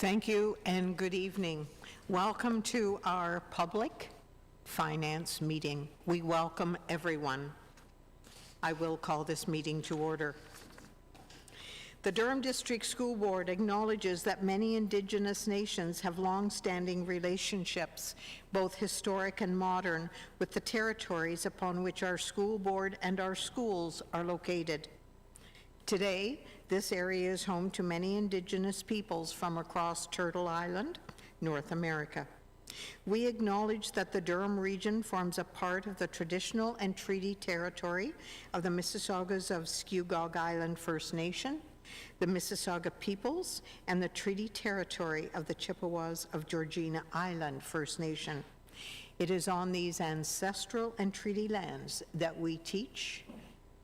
Thank you and good evening. Welcome to our public finance meeting. We welcome everyone. I will call this meeting to order. The Durham District School Board acknowledges that many Indigenous nations have long-standing relationships, both historic and modern, with the territories upon which our school board and our schools are located. Today, this area is home to many Indigenous peoples from across Turtle Island, North America. We acknowledge that the Durham region forms a part of the traditional and treaty territory of the Mississaugas of Skugog Island First Nation, the Mississauga peoples, and the treaty territory of the Chippewas of Georgina Island First Nation. It is on these ancestral and treaty lands that we teach,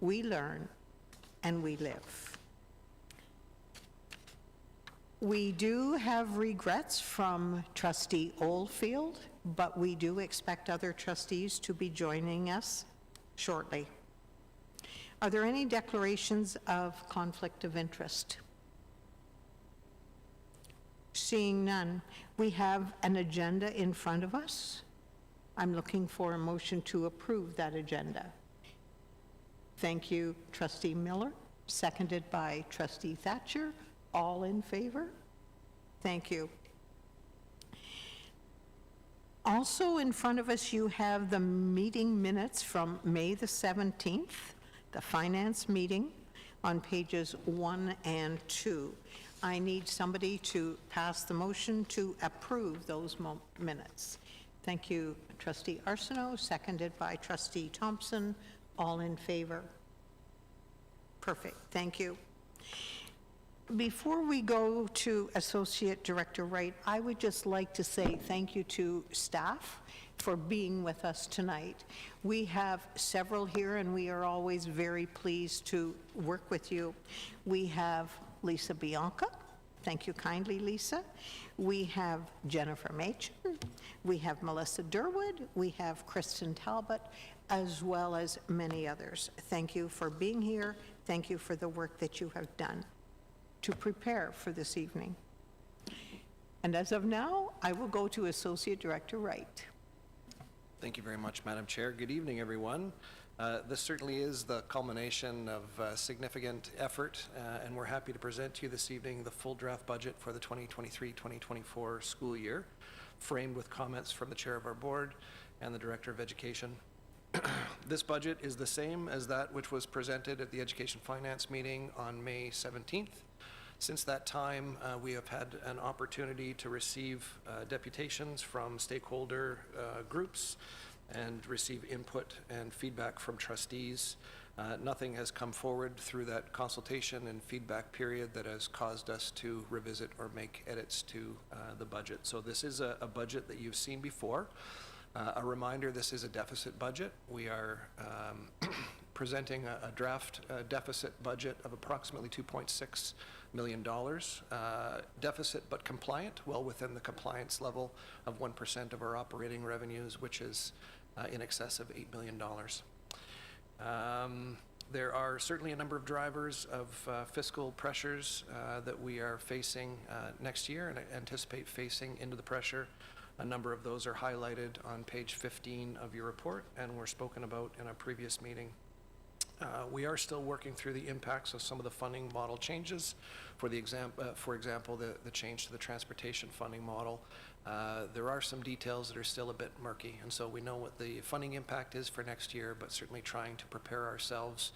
we learn, and we live. We do have regrets from Trustee Oldfield, but we do expect other trustees to be joining us shortly. Are there any declarations of conflict of interest? Seeing none, we have an agenda in front of us. I'm looking for a motion to approve that agenda. Thank you, Trustee Miller, seconded by Trustee Thatcher. All in favor? Thank you. Also in front of us, you have the meeting minutes from May the 17th, the finance meeting, on pages 1 and 2. I need somebody to pass the motion to approve those minutes. Thank you, Trustee Arsenault, seconded by Trustee Thompson. All in favor? Perfect, thank you. Before we go to Associate Director Wright, I would just like to say thank you to staff for being with us tonight. We have several here and we are always very pleased to work with you. We have Lisa Bianca. Thank you kindly, Lisa. We have Jennifer Machin. We have Melissa Durwood. We have Kristen Talbot, as well as many others. Thank you for being here. Thank you for the work that you have done to prepare for this evening. And as of now, I will go to Associate Director Wright. Thank you very much, Madam Chair. Good evening, everyone. This certainly is the culmination of significant effort, and we're happy to present to you this evening the full draft budget for the 2023-2024 school year, framed with comments from the Chair of our Board and the Director of Education. This budget is the same as that which was presented at the Education Finance meeting on May 17th. Since that time, we have had an opportunity to receive deputations from stakeholder groups and receive input and feedback from trustees. Nothing has come forward through that consultation and feedback period that has caused us to revisit or make edits to the budget. So this is a budget that you've seen before. A reminder, this is a deficit budget. We are presenting a draft deficit budget of approximately $2.6 million. Deficit but compliant, well within the compliance level of 1% of our operating revenues, which is in excess of $8 million. There are certainly a number of drivers of fiscal pressures that we are facing next year and anticipate facing into the pressure. A number of those are highlighted on page 15 of your report and were spoken about in a previous meeting. We are still working through the impacts of some of the funding model changes. For example, the change to the transportation funding model. There are some details that are still a bit murky, and so we know what the funding impact is for next year, but certainly trying to prepare ourselves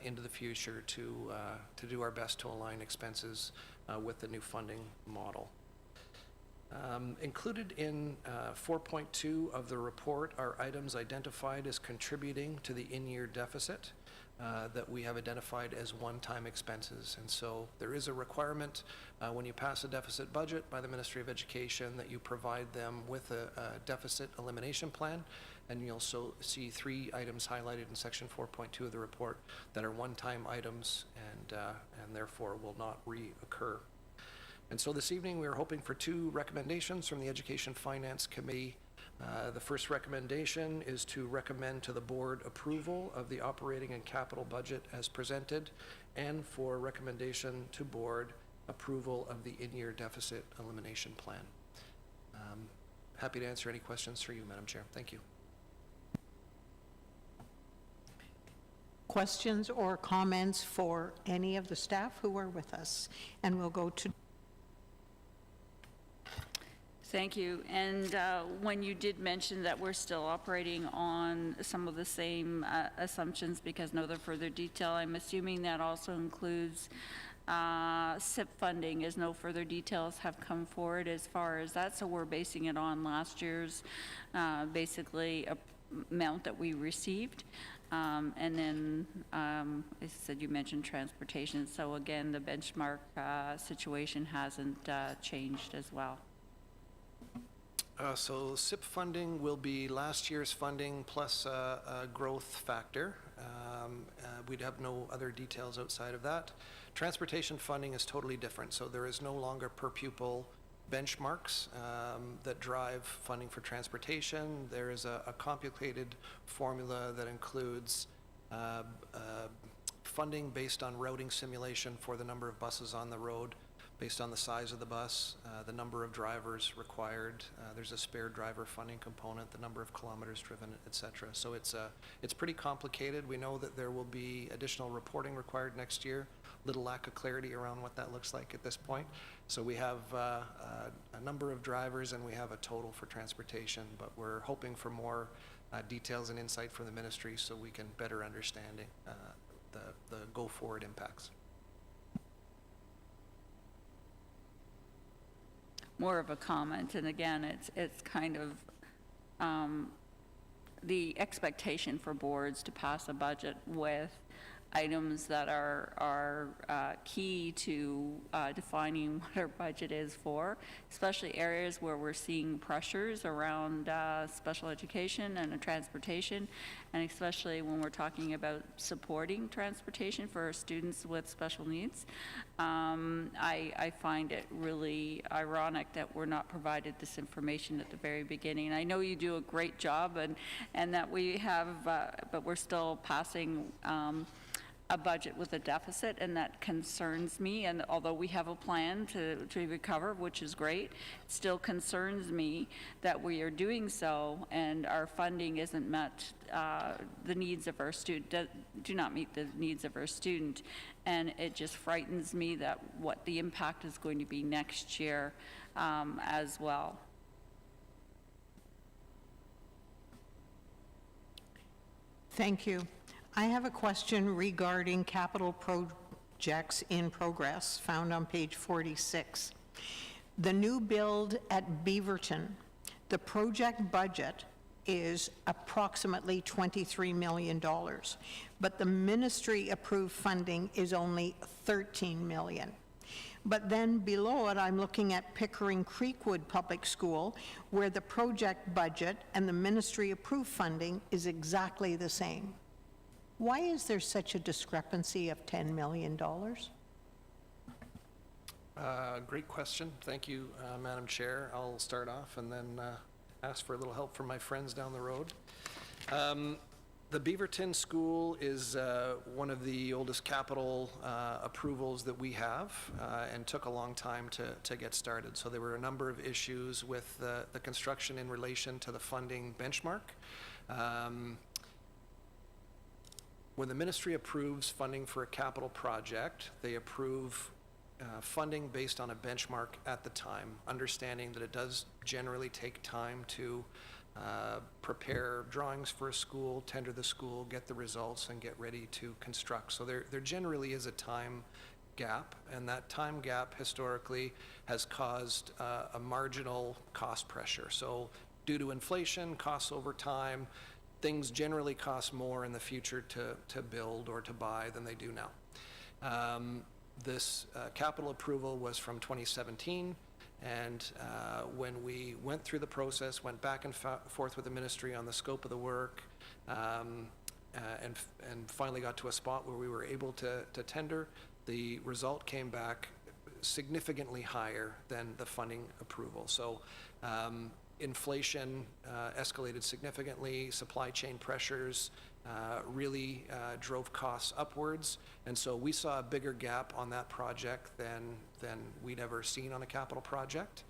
into the future to do our best to align expenses with the new funding model. Included in 4.2 of the report are items identified as contributing to the in-year deficit that we have identified as one-time expenses. And so there is a requirement when you pass a deficit budget by the Ministry of Education that you provide them with a deficit elimination plan. And you'll also see 3 items highlighted in section 4.2 of the report that are one-time items and therefore will not reoccur. And so this evening we are hoping for 2 recommendations from the Education Finance Committee. The first recommendation is to recommend to the board approval of the operating and capital budget as presented, and for recommendation to board approval of the in-year deficit elimination plan. Happy to answer any questions for you, Madam Chair. Thank you. Questions or comments for any of the staff who are with us? And we'll go to... Thank you. And when you did mention that we're still operating on some of the same assumptions because no further detail, I'm assuming that also includes SIP funding, as no further details have come forward as far as that. So we're basing it on last year's basically amount that we received. And then, as I said, you mentioned transportation. So again, the benchmark situation hasn't changed as well. So SIP funding will be last year's funding plus a growth factor. We'd have no other details outside of that. Transportation funding is totally different. So there is no longer per pupil benchmarks that drive funding for transportation. There is a complicated formula that includes funding based on routing simulation for the number of buses on the road, based on the size of the bus, the number of drivers required. There's a spare driver funding component, the number of kilometers driven, et cetera. So it's pretty complicated. We know that there will be additional reporting required next year. Little lack of clarity around what that looks like at this point. So we have a number of drivers and we have a total for transportation, but we're hoping for more details and insight from the ministry so we can better understand the go-forward impacts. More of a comment, and again, it's kind of the expectation for boards to pass a budget with items that are key to defining what our budget is for, especially areas where we're seeing pressures around special education and transportation, and especially when we're talking about supporting transportation for our students with special needs. I find it really ironic that we're not provided this information at the very beginning. I know you do a great job, and that we have, but we're still passing a budget with a deficit, and that concerns me. And although we have a plan to recover, which is great, it still concerns me that we are doing so and our funding isn't met the needs of our student, do not meet the needs of our student. And it just frightens me that what the impact is going to be next year as well. Thank you. I have a question regarding capital projects in progress found on page 46. The new build at Beaverton, the project budget is approximately $23 million, but the ministry approved funding is only $13 million. But then below it, I'm looking at Pickering Creekwood Public School, where the project budget and the ministry approved funding is exactly the same. Why is there such a discrepancy of $10 million? Great question. Thank you, Madam Chair. I'll start off and then ask for a little help from my friends down the road. The Beaverton School is one of the oldest capital approvals that we have and took a long time to get started. So there were a number of issues with the construction in relation to the funding benchmark. When the ministry approves funding for a capital project, they approve funding based on a benchmark at the time, understanding that it does generally take time to prepare drawings for a school, tender the school, get the results, and get ready to construct. So there generally is a time gap, and that time gap historically has caused a marginal cost pressure. So due to inflation, costs over time, things generally cost more in the future to build or to buy than they do now. This capital approval was from 2017, and when we went through the process, went back and forth with the ministry on the scope of the work, and finally got to a spot where we were able to tender, the result came back significantly higher than the funding approval. So inflation escalated significantly, supply chain pressures really drove costs upwards. And so we saw a bigger gap on that project than we'd ever seen on a capital project.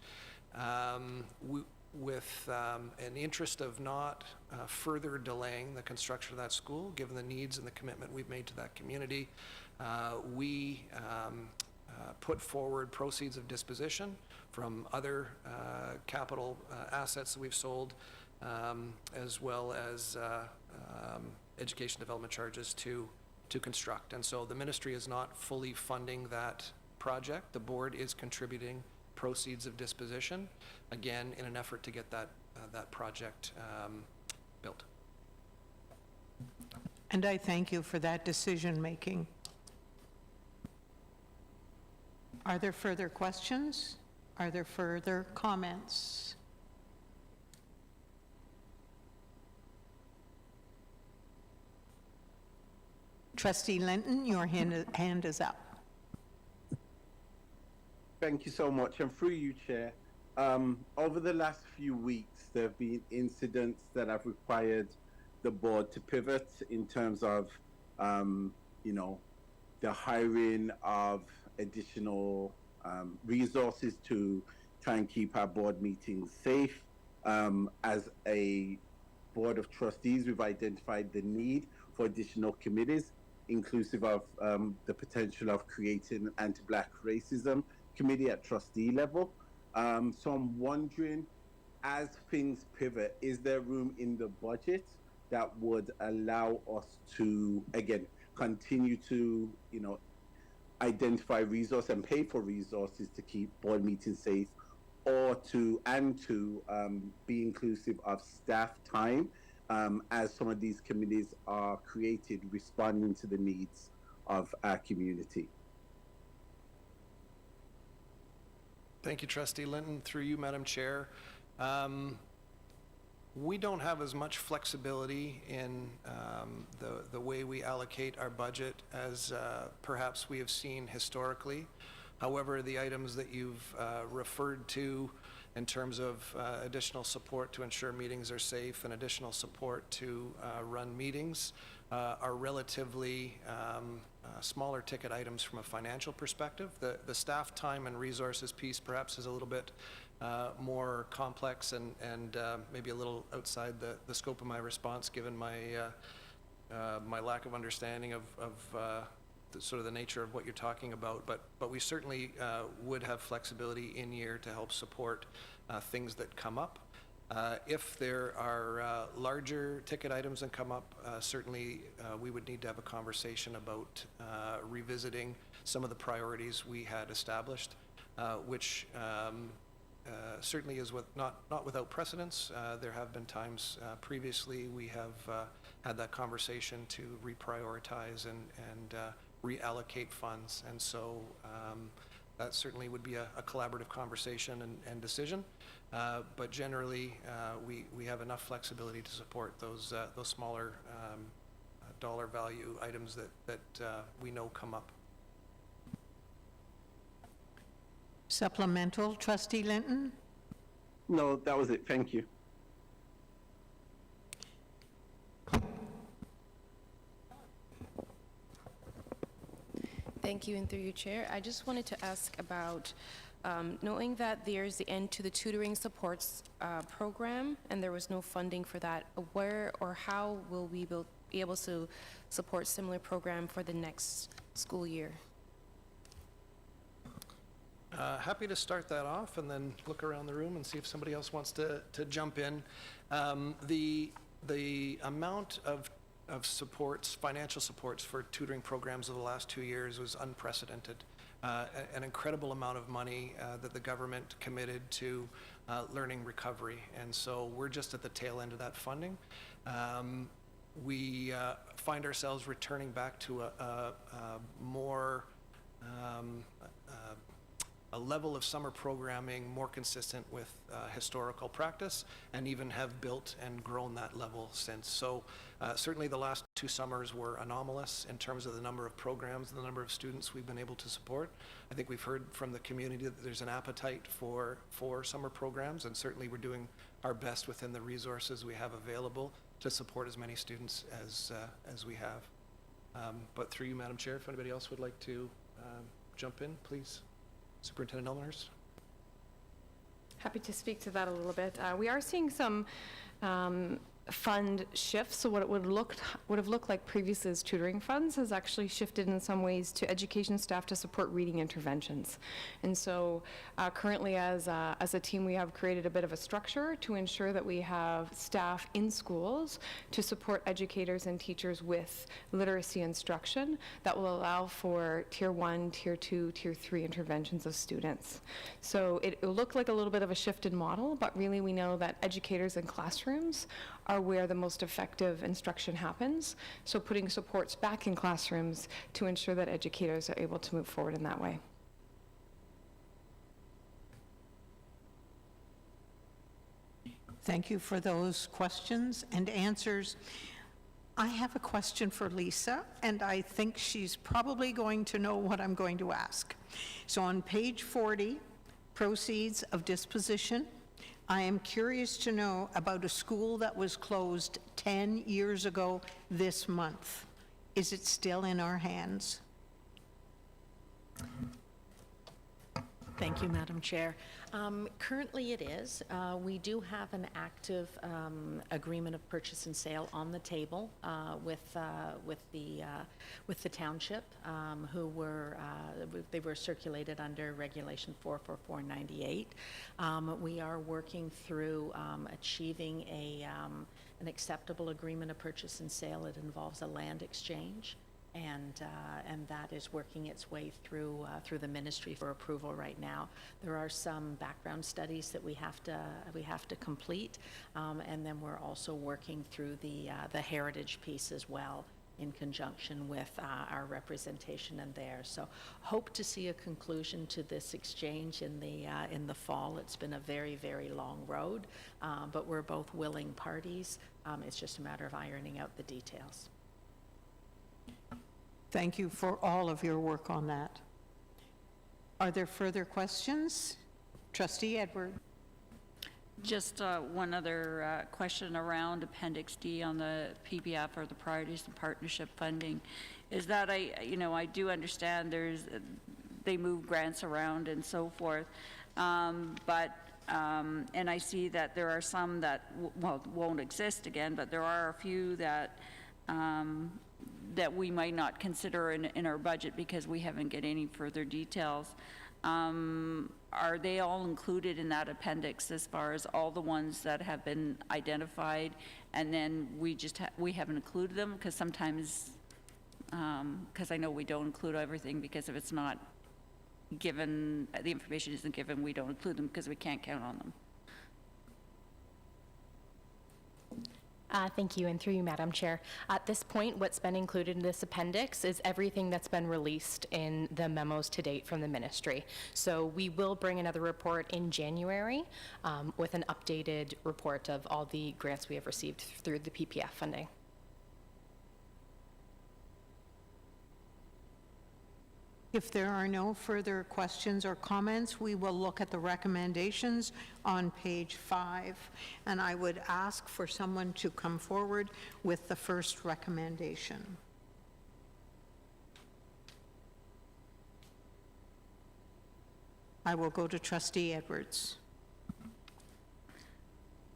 With an interest of not further delaying the construction of that school, given the needs and the commitment we've made to that community, we put forward proceeds of disposition from other capital assets that we've sold, as well as education development charges to construct. And so the ministry is not fully funding that project. The board is contributing proceeds of disposition, again, in an effort to get that project built. And I thank you for that decision-making. Are there further questions? Are there further comments? Trustee Linton, your hand is up. Thank you so much. And through you, Chair, over the last few weeks, there have been incidents that have required the board to pivot in terms of, the hiring of additional resources to try and keep our board meetings safe. As a board of trustees, we've identified the need for additional committees, inclusive of the potential of creating an anti-Black racism committee at trustee level. So I'm wondering, as things pivot, is there room in the budget that would allow us to, again, continue to, identify resources and pay for resources to keep board meetings safe, or to be inclusive of staff time as some of these committees are created responding to the needs of our community? Thank you, Trustee Linton. Through you, Madam Chair. We don't have as much flexibility in the way we allocate our budget as perhaps we have seen historically. However, the items that you've referred to in terms of additional support to ensure meetings are safe and additional support to run meetings are relatively smaller ticket items from a financial perspective. The staff time and resources piece perhaps is a little bit more complex and maybe a little outside the scope of my response, given my my lack of understanding of sort of the nature of what you're talking about. But we certainly would have flexibility in year to help support things that come up. If there are larger ticket items that come up, certainly we would need to have a conversation about revisiting some of the priorities we had established, which certainly is not without precedence. There have been times previously we have had that conversation to reprioritize and reallocate funds, and so that certainly would be a collaborative conversation and decision. But generally, we have enough flexibility to support those smaller dollar value items that we know come up. Supplemental, Trustee Linton? No, that was it. Thank you. Thank you, and through you, Chair. I just wanted to ask about knowing that there's the end to the tutoring supports program, and there was no funding for that. Where or how will we be able to support similar program for the next school year? Happy to start that off and then look around the room and see if somebody else wants to jump in. The amount of supports, financial supports for tutoring programs over the last 2 years was unprecedented. An incredible amount of money that the government committed to learning recovery, and so we're just at the tail end of that funding. We find ourselves returning back to a more a level of summer programming more consistent with historical practice, and even have built and grown that level since. So certainly the last 2 summers were anomalous in terms of the number of programs and the number of students we've been able to support. I think we've heard from the community that there's an appetite for summer programs, and certainly we're doing our best within the resources we have available to support as many students as we have. But through you, Madam Chair, if anybody else would like to jump in, please. Superintendent Elmhurst. Happy to speak to that a little bit. We are seeing some fund shifts. So what it would have looked like previously as tutoring funds has actually shifted in some ways to education staff to support reading interventions. And so currently as a team, we have created a bit of a structure to ensure that we have staff in schools to support educators and teachers with literacy instruction that will allow for Tier 1, Tier 2, Tier 3 interventions of students. So it looked like a little bit of a shifted model, but really we know that educators in classrooms are where the most effective instruction happens. So putting supports back in classrooms to ensure that educators are able to move forward in that way. Thank you for those questions and answers. I have a question for Lisa, and I think she's probably going to know what I'm going to ask. So on page 40, proceeds of disposition, I am curious to know about a school that was closed 10 years ago this month. Is it still in our hands? Thank you, Madam Chair. Currently it is. We do have an active agreement of purchase and sale on the table with the township, who were they were circulated under Regulation 44498. We are working through achieving an acceptable agreement of purchase and sale. It involves a land exchange. And that is working its way through the ministry for approval right now. There are some background studies that we have to complete, and then we're also working through the heritage piece as well, in conjunction with our representation in there. So hope to see a conclusion to this exchange in the fall. It's been a very, very long road, but we're both willing parties. It's just a matter of ironing out the details. Thank you for all of your work on that. Are there further questions? Trustee Edward. Just one other question around Appendix D on the PBF, or the Priorities and Partnership Funding, is that I do understand they move grants around and so forth, but and I see that there are some that won't exist again, but there are a few that that we might not consider in our budget because we haven't get any further details. Are they all included in that appendix as far as all the ones that have been identified, and then we haven't included them? Because sometimes, because I know we don't include everything, because if it's not given, the information isn't given, we don't include them because we can't count on them. Thank you, and through you, Madam Chair. At this point, what's been included in this appendix is everything that's been released in the memos to date from the ministry. So we will bring another report in January with an updated report of all the grants we have received through the PPF funding. If there are no further questions or comments, we will look at the recommendations on page 5, and I would ask for someone to come forward with the first recommendation. I will go to Trustee Edwards.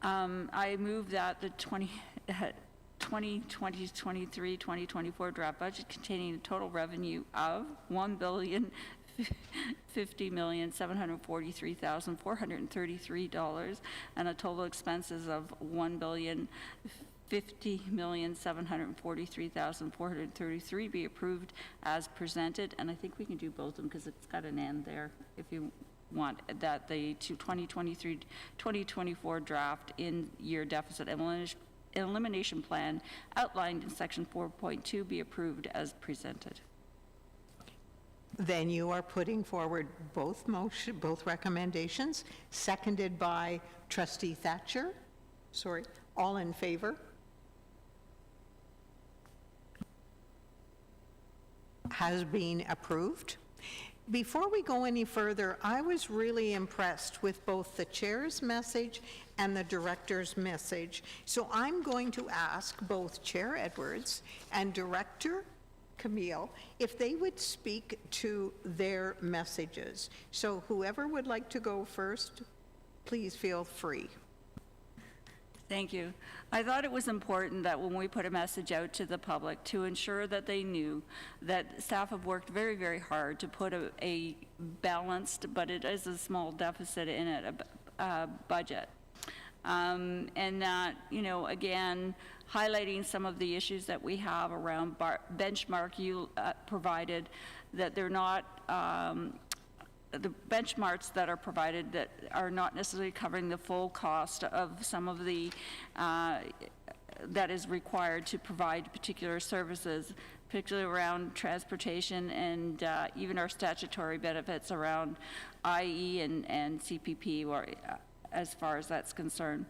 I move that the 2023-2024 draft budget containing a total revenue of $1,050,743,433 and a total expenses of $1,050,743,433 be approved as presented. And I think we can do both of them because it's got an end there if you want, that the 2023-2024 draft in-year deficit elimination plan outlined in section 4.2 be approved as presented. Then you are putting forward both recommendations, seconded by Trustee Thatcher. Sorry, all in favor? Has been approved. Before we go any further, I was really impressed with both the chair's message and the director's message. So I'm going to ask both Chair Edwards and Director Camille if they would speak to their messages. So whoever would like to go first, please feel free. Thank you. I thought it was important that when we put a message out to the public to ensure that they knew that staff have worked very, very hard to put a balanced, but it is a small deficit in it, a budget. And that, you know, again, highlighting some of the issues that we have around benchmark you provided, that they're not, the benchmarks that are provided that are not necessarily covering the full cost of some of the, that is required to provide particular services, particularly around transportation and even our statutory benefits around IE and CPP, or as far as that's concerned.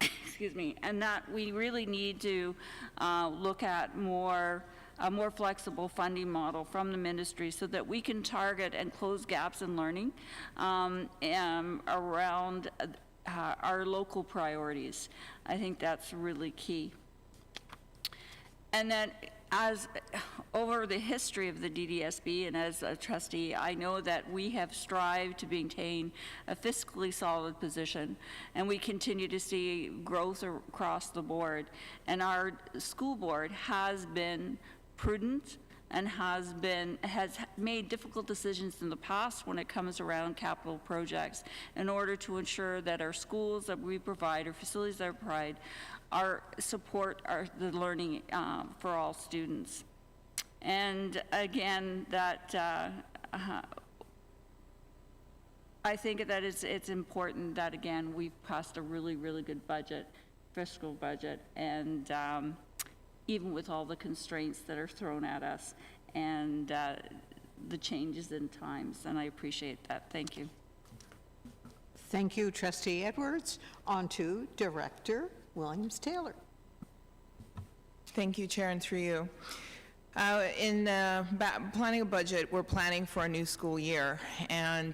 Excuse me, and that we really need to look at a more flexible funding model from the ministry so that we can target and close gaps in learning around our local priorities. I think that's really key. And then as over the history of the DDSB and as a trustee, I know that we have strived to maintain a fiscally solid position, and we continue to see growth across the board. And our school board has been prudent and has made difficult decisions in the past when it comes around capital projects in order to ensure that our schools that we provide, or facilities that we provide, support the learning for all students. And again, that I think that it's important that, again, we've passed a really, really good budget, fiscal budget, and even with all the constraints that are thrown at us and the changes in times, and I appreciate that. Thank you. Thank you, Trustee Edwards. On to Director Williams-Taylor. Thank you, Chair, and through you. In planning a budget, we're planning for a new school year, and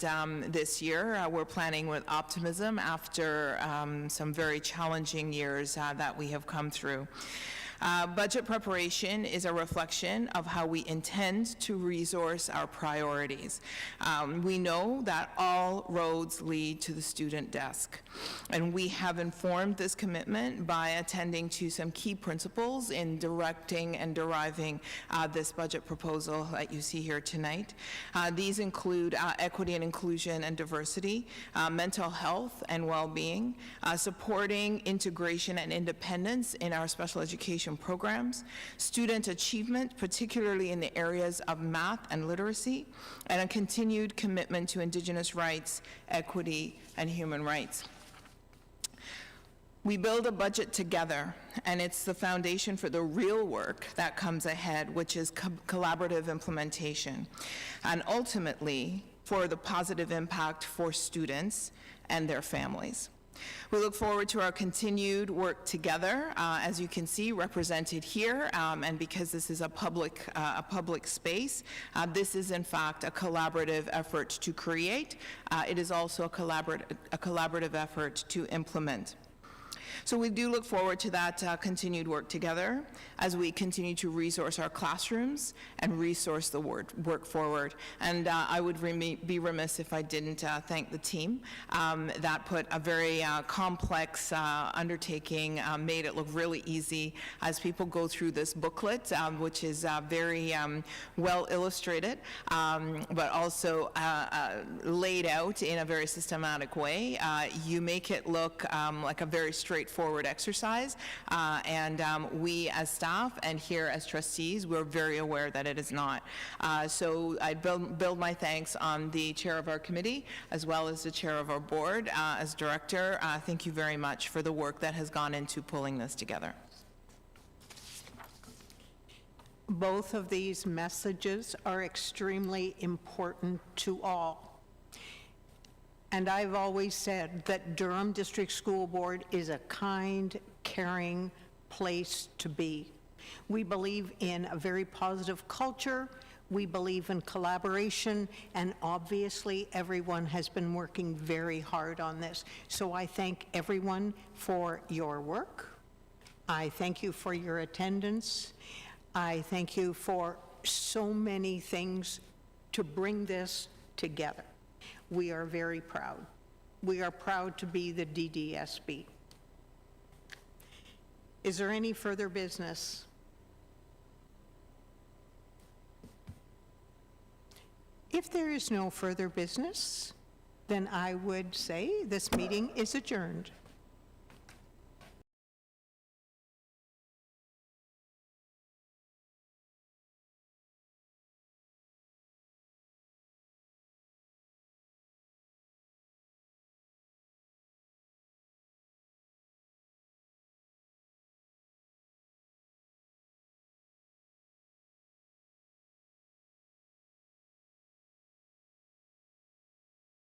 this year we're planning with optimism after some very challenging years that we have come through. Budget preparation is a reflection of how we intend to resource our priorities. We know that all roads lead to the student desk, and we have informed this commitment by attending to some key principles in directing and deriving this budget proposal that you see here tonight. These include equity and inclusion and diversity, mental health and well-being, supporting integration and independence in our special education programs, student achievement, particularly in the areas of math and literacy, and a continued commitment to Indigenous rights, equity, and human rights. We build a budget together, and it's the foundation for the real work that comes ahead, which is collaborative implementation, and ultimately for the positive impact for students and their families. We look forward to our continued work together, as you can see represented here, and because this is a public space, this is in fact a collaborative effort to create. It is also a collaborative effort to implement. So we do look forward to that continued work together as we continue to resource our classrooms and resource the work forward. And I would be remiss if I didn't thank the team that put a very complex undertaking, made it look really easy as people go through this booklet, which is very well illustrated, but also laid out in a very systematic way. You make it look like a very straightforward exercise, and we as staff and here as trustees, we're very aware that it is not. So I build my thanks on the chair of our committee as well as the chair of our board. As director, thank you very much for the work that has gone into pulling this together. Both of these messages are extremely important to all. And I've always said that Durham District School Board is a kind, caring place to be. We believe in a very positive culture. We believe in collaboration, and obviously, everyone has been working very hard on this. So I thank everyone for your work. I thank you for your attendance. I thank you for so many things to bring this together. We are very proud. We are proud to be the DDSB. Is there any further business? If there is no further business, then I would say this meeting is adjourned.